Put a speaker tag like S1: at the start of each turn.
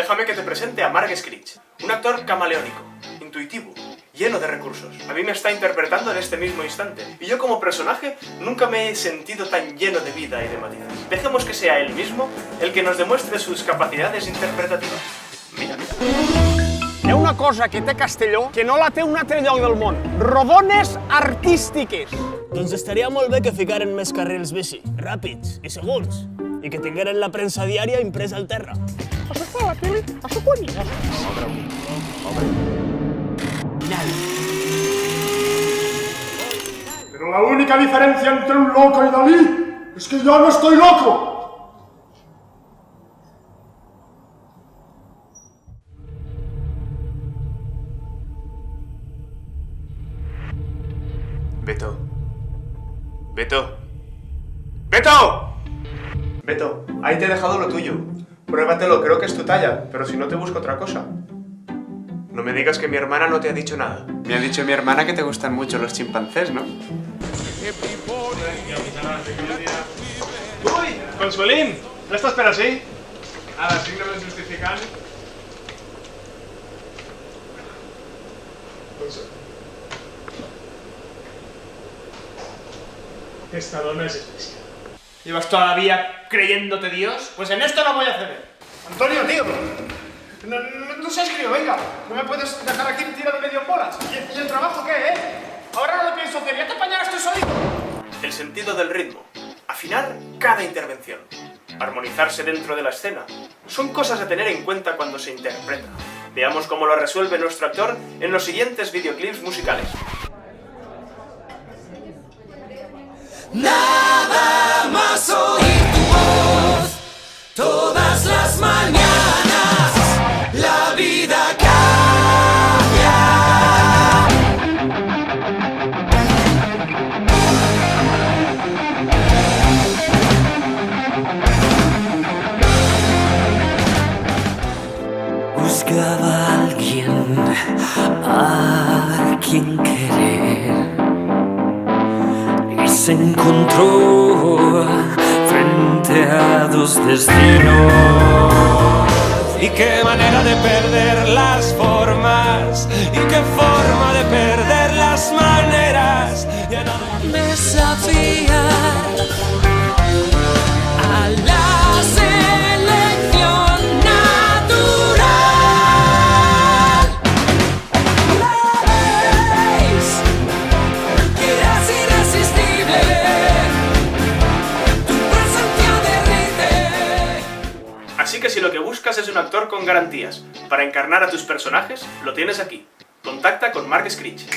S1: Déjame que te presente a Mark Screech, un actor camaleónico, intuitivo, lleno de recursos. A mí me está interpretando en este mismo instante, y yo como personaje nunca me he sentido tan lleno de vida y de matices. Dejemos que sea él mismo el que nos demuestre sus capacidades interpretativas. Mira, mira.
S2: Hi ha una cosa que té Castelló que no la té un altre lloc del món. Rodones artístiques.
S3: Doncs estaria molt bé que ficaren més carrils bici, ràpids i segurs, i que tingueren la premsa diària impresa al terra.
S2: Això fa la tele? Això quan hi és?
S4: Pero la única diferencia entre un loco y Dalí es que yo no estoy loco.
S1: Beto. Beto. ¡Beto! Beto, ahí te he dejado lo tuyo. Pruébatelo, creo que es tu talla, pero si no te busco otra cosa. No me digas que mi hermana no te ha dicho nada.
S5: Me ha dicho mi hermana que te gustan mucho los chimpancés, ¿no?
S1: Uy, Consuelín, ¿no estás per así? Ara, signo de justificant. Esta dona es especial. ¿Llevas toda la vida creyéndote Dios? Pues en esto no voy a ceder. Antonio, tío. No seas crío, venga. No me puedes dejar aquí tirado medio en bolas. ¿Y el trabajo qué, Ahora no lo pienso hacer. Ya te apañarás tú solito. El sentido del ritmo. Afinar cada intervención. Armonizarse dentro de la escena. Son cosas a tener en cuenta cuando se interpreta. Veamos cómo lo resuelve nuestro actor en los siguientes videoclips musicales.
S6: Nada más oír tu voz, todas las mañanas, la vida cambia. Buscaba a quien querer. Se encontró frente a dos destinos. Y qué manera de perder las formas, y qué forma de perder las maneras. Desafiar a la selección natural.
S1: Así que si lo que buscas es un actor con garantías para encarnar a tus personajes, lo tienes aquí. Contacta con Mark Screech.